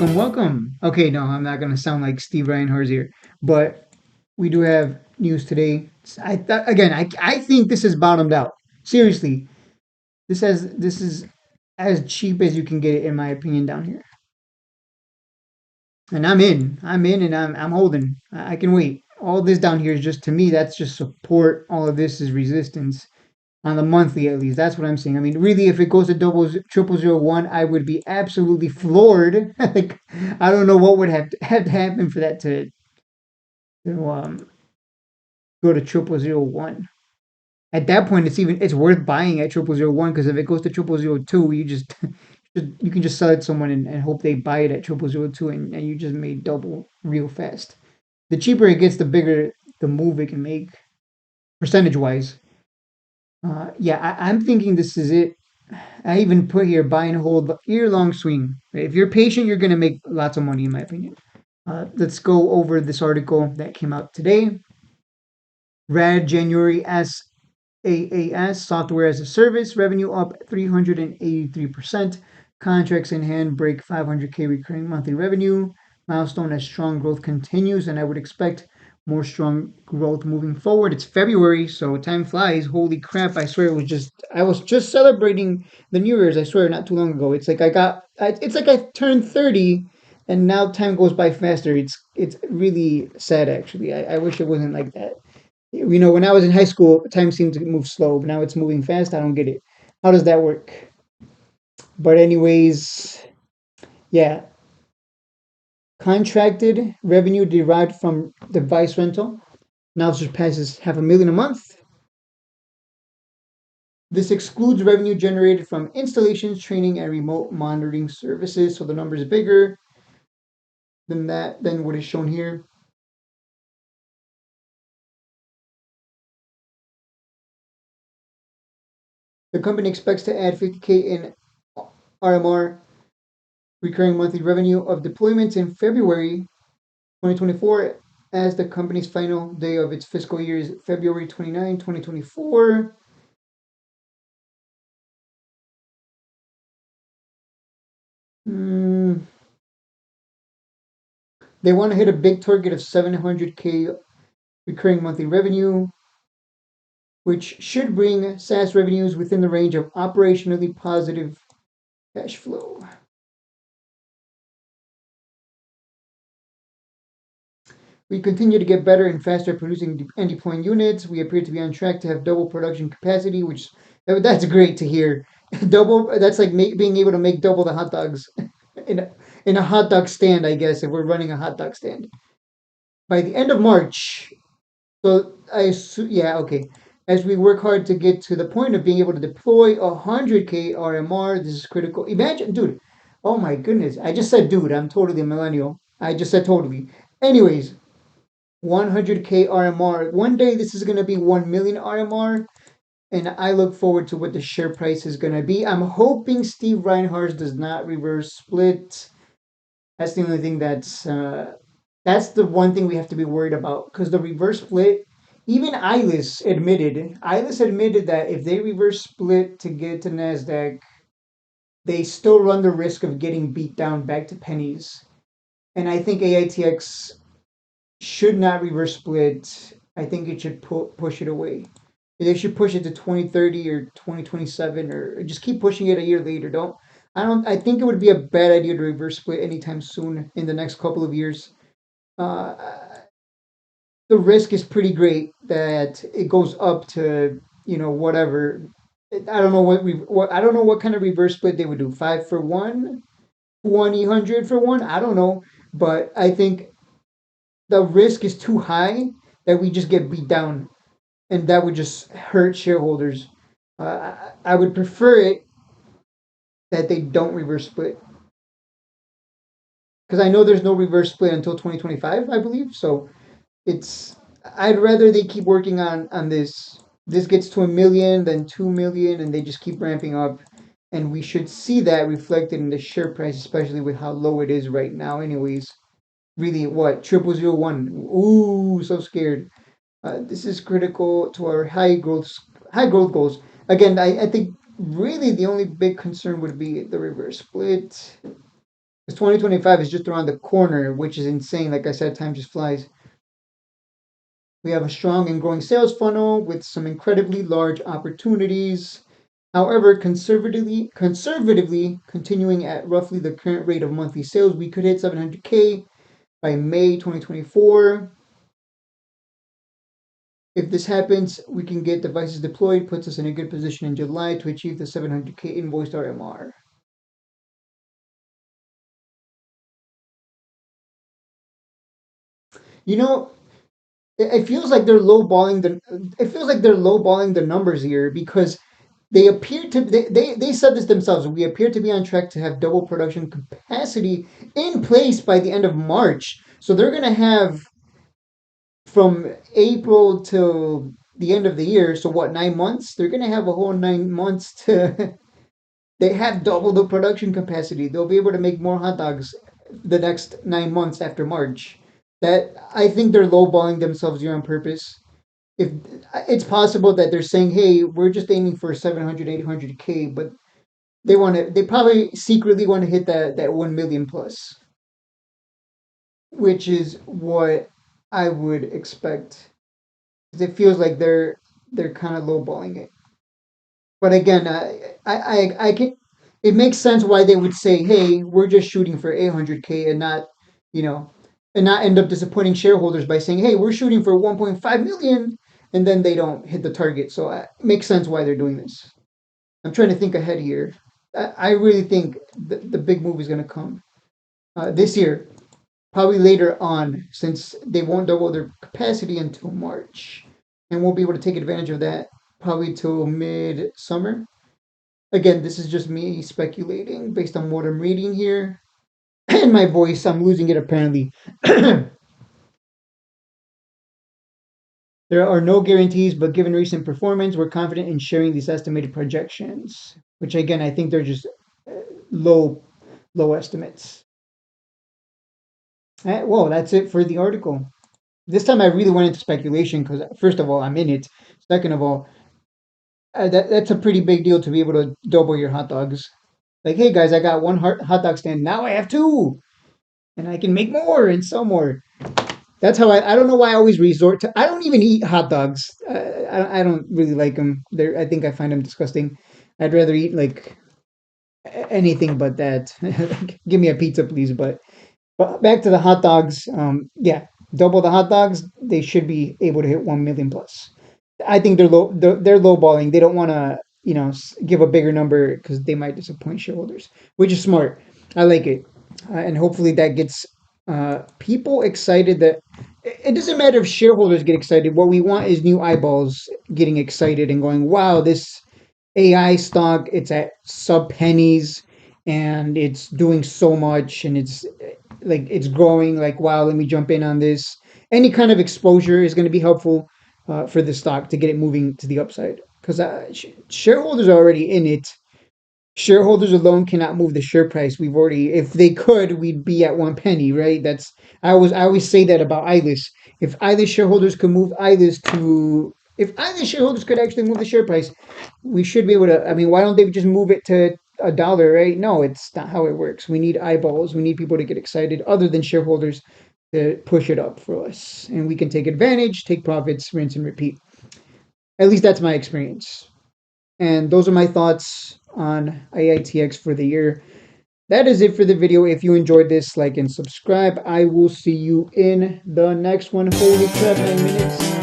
welcome. Okay, no, I'm not gonna sound like Steve Reinhardt here, but we do have news today. I think this is bottomed out. Seriously, this is as cheap as you can get it, in my opinion, down here. And I'm in, and I'm holding. I can wait. All this down here is just to me. That's just support. All of this is resistance on the monthly at least. That's what I'm saying. I mean, really, if it goes to triple zero one, I would be absolutely floored. Like, I don't know what would have to happen for that to go to triple zero one. At that point, it's worth buying at triple zero one because if it goes to triple zero two, you can just sell it to someone and hope they buy it at triple zero two, and you just made double real fast. The cheaper it gets, the bigger the move it can make percentage wise. Yeah, I'm thinking this is it. I even put here buy and hold year long swing. If you're patient, you're gonna make lots of money, in my opinion. Let's go over this article that came out today. Rad January SaaS software as a service revenue up 383%. Contracts in hand break 500K recurring monthly revenue milestone as strong growth continues, and I would expect more strong growth moving forward. It's February, so time flies. Holy crap! I swear I was just celebrating the New Year's. I swear, not too long ago. It's like I turned 30, and now time goes by faster. It's really sad, actually. I wish it wasn't like that. When I was in high school, time seemed to move slow, but now it's moving fast. I don't get it. How does that work? But anyways, yeah, contracted revenue derived from device rental now surpasses 500,000 a month. This excludes revenue generated from installations, training, and remote monitoring services. So the number is bigger than what is shown here. The company expects to add 50K in RMR recurring monthly revenue of deployments in February 2024 as the company's final day of its fiscal year is February 29, 2024. Mm, they want to hit a big target of 700K recurring monthly revenue, which should bring SaaS revenues within the range of operationally positive cash flow. We continue to get better and faster at producing and deploying units. We appear to be on track to have double production capacity, which that's great to hear. Double, that's like being able to make double the hot dogs in in a hot dog stand, I guess, if we're running a hot dog stand. By the end of March, so yeah, okay. As we work hard to get to the point of being able to deploy 100K RMR, this is critical. Imagine, dude. Oh my goodness. I just said, dude, I'm totally a millennial. I just said totally. Anyways, 100K RMR. One day this is going to be 1 million RMR, and I look forward to what the share price is going to be. I'm hoping Steve Reinhardt does not reverse split. That's the only thing that's the one thing we have to be worried about because the reverse split. Even Eilis admitted that if they reverse split to get to Nasdaq, they still run the risk of getting beat down back to pennies. And I think AITX should not reverse split. I think it should push it away. They should push it to 2030 or 2027 or just keep pushing it a year later. I think it would be a bad idea to reverse split anytime soon in the next couple of years. Uh, the risk is pretty great that it goes up to whatever. I don't know what I don't know what kind of reverse split they would do. 5 for 1, 1 for 1. I don't know, but I think the risk is too high that we just get beat down, and that would just hurt shareholders. I would prefer it that they don't reverse split because I know there's no reverse split until 2025, I believe. So it's I'd rather they keep working on this. This gets to 1 million, then 2 million, and they just keep ramping up. And we should see that reflected in the share price, especially with how low it is right now. Anyways, really, what 0001? Ooh, so scared. This is critical to our high growth goals. Again, I think really the only big concern would be the reverse split. Because 2025 is just around the corner, which is insane. Like I said, time just flies. We have a strong and growing sales funnel with some incredibly large opportunities. However, conservatively continuing at roughly the current rate of monthly sales, we could hit 700K by May 2024. If this happens, we can get devices deployed, puts us in a good position in July to achieve the 700K invoiced RMR. You know, it feels like they're lowballing the. It feels like they're lowballing the numbers here because they appear to. They said this themselves. We appear to be on track to have double production capacity in place by the end of March. So they're gonna have from April till the end of the year. So what, 9 months? They're gonna have a whole 9 months to. They have double the production capacity. They'll be able to make more hot dogs the next 9 months after March. That I think they're lowballing themselves here on purpose. If it's possible that they're saying, "Hey, we're just aiming for 700, 800K," but they probably secretly want to hit that 1 million plus, which is what I would expect. 'Cause it feels like they're kind of lowballing it. But again, I can. It makes sense why they would say, "Hey, we're just shooting for 800K," and not, you know, and not end up disappointing shareholders by saying, "Hey, we're shooting for 1.5 million," and then they don't hit the target. So it makes sense why they're doing this. I'm trying to think ahead here. I really think the big move is going to come this year, probably later on, since they won't double their capacity until March, and won't be able to take advantage of that probably till mid summer. Again, this is just me speculating based on what I'm reading here. And my voice, I'm losing it apparently. There are no guarantees, but given recent performance, we're confident in sharing these estimated projections, which again, I think they're just uh, low, low estimates. Well, that's it for the article. This time I really went into speculation because, first of all, I'm in it. Second of all, that's a pretty big deal to be able to double your hot dogs. Like, hey guys, I got one hot dog stand. Now I have two, and I can make more and sell more. That's how I don't know why I always resort to. I don't even eat hot dogs. I don't really like them. They're, I think I find them disgusting. I'd rather eat like anything but that. Give me a pizza, please. But back to the hot dogs. Yeah, double the hot dogs. They should be able to hit 1 million plus. I think they're low. They're lowballing. They don't want to, give a bigger number because they might disappoint shareholders, which is smart. I like it, and hopefully that gets people excited. That it doesn't matter if shareholders get excited. What we want is new eyeballs getting excited and going, "Wow, this AI stock, it's at sub pennies and it's doing so much and it's like it's growing. Like, wow, let me jump in on this." Any kind of exposure is going to be helpful for the stock to get it moving to the upside because shareholders are already in it. Shareholders alone cannot move the share price. We've already, if they could, we'd be at 1 penny, right? That's I always say that about Eyeless. If Eyeless shareholders could move Eyeless to, if Eyeless shareholders could actually move the share price, we should be able to. I mean, why don't they just move it to $1? Right? No, it's not how it works. We need eyeballs. We need people to get excited, other than shareholders, to push it up for us, and we can take advantage, take profits, rinse and repeat. At least that's my experience. And those are my thoughts on Aitx for the year. That is it for the video. If you enjoyed this, like and subscribe. I will see you in the next one. Holy crap, 9 minutes.